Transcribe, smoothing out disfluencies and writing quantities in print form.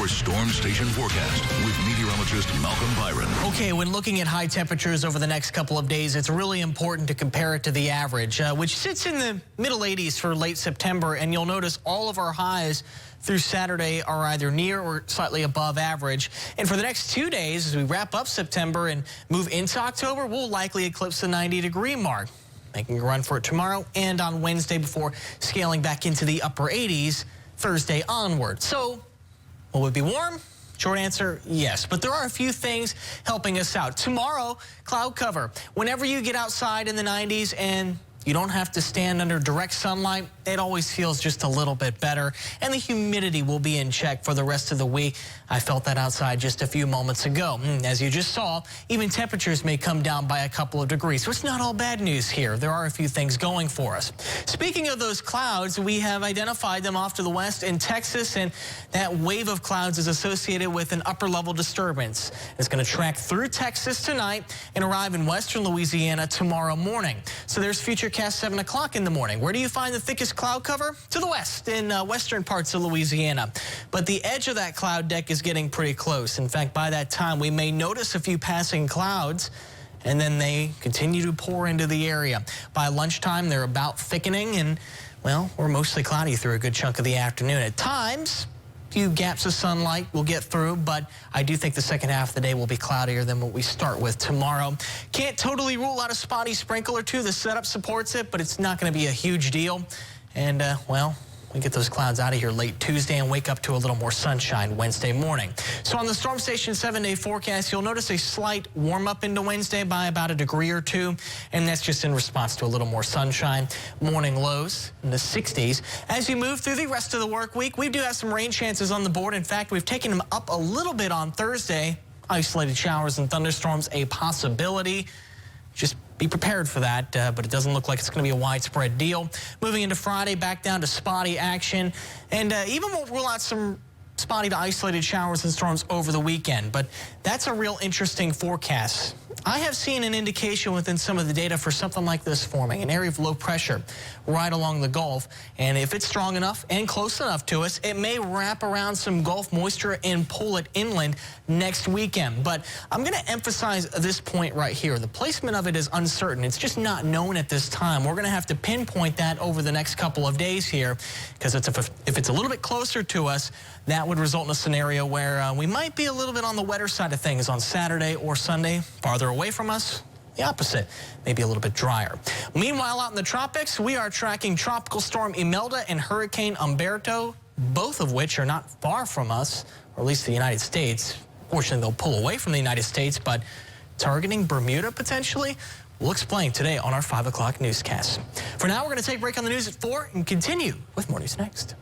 Your Storm Station forecast with meteorologist Malcolm Byron. Okay, when looking at high temperatures over the next couple of days, it's really important to compare it to the average, which sits in the middle 80s for late September. And you'll notice all of our highs through Saturday are either near or slightly above average. And for the next 2 days, as we wrap up September and move into October, we'll likely eclipse the 90-degree mark, making a run for it tomorrow and on Wednesday before scaling back into the upper 80s Thursday onward. So will it be warm? Short answer, yes. But there are a few things helping us out. Tomorrow, cloud cover. Whenever you get outside in the 90s and you don't have to stand under direct sunlight, it always feels just a little bit better. And the humidity will be in check for the rest of the week. I felt that outside just a few moments ago. As you just saw, even temperatures may come down by a couple of degrees. So it's not all bad news here. There are a few things going for us. Speaking of those clouds, we have identified them off to the west in Texas, and that wave of clouds is associated with an upper level disturbance. It's going to track through Texas tonight and arrive in western Louisiana tomorrow morning. So there's Futurecast 7 o'clock in the morning. Where do you find the thickest cloud cover? To the west, in western parts of Louisiana. But the edge of that cloud deck is getting pretty close. In fact, by that time, we may notice a few passing clouds, and then they continue to pour into the area. By lunchtime, they're about thickening, and, well, we're mostly cloudy through a good chunk of the afternoon. At times, a few gaps of sunlight will get through, but I do think the second half of the day will be cloudier than what we start with tomorrow. Can't totally rule out a spotty sprinkle or two. The setup supports it, but it's not going to be a huge deal. And, well, we get those clouds out of here late Tuesday and wake up to a little more sunshine Wednesday morning. So on the Storm Station 7-day forecast, you'll notice a slight warm up into Wednesday by about a degree or two, and that's just in response to a little more sunshine. Morning lows in the 60s. As you move through the rest of the work week, we do have some rain chances on the board. In fact, we've taken them up a little bit on Thursday. Isolated showers and thunderstorms a possibility. Just be prepared for that, but it doesn't look like it's going to be a widespread deal. Moving into Friday, back down to spotty action, and even we'll rule out some spotty to isolated showers and storms over the weekend, but that's a real interesting forecast. I have seen an indication within some of the data for something like this forming, an area of low pressure right along the Gulf, and if it's strong enough and close enough to us, it may wrap around some Gulf moisture and pull it inland next weekend. But I'm going to emphasize this point right here. The placement of it is uncertain. It's just not known at this time. We're going to have to pinpoint that over the next couple of days here, because if it's a little bit closer to us, that would result in a scenario where we might be a little bit on the wetter side of things on Saturday or Sunday. Farther away from us, the opposite, maybe a little bit drier. Meanwhile, out in the tropics, we are tracking Tropical Storm Imelda and Hurricane Umberto, both of which are not far from us, or at least the United States. Fortunately, they'll pull away from the United States, but targeting Bermuda potentially? We'll explain today on our 5 o'clock newscast. For now, we're going to take a break on the news at 4 and continue with more news next.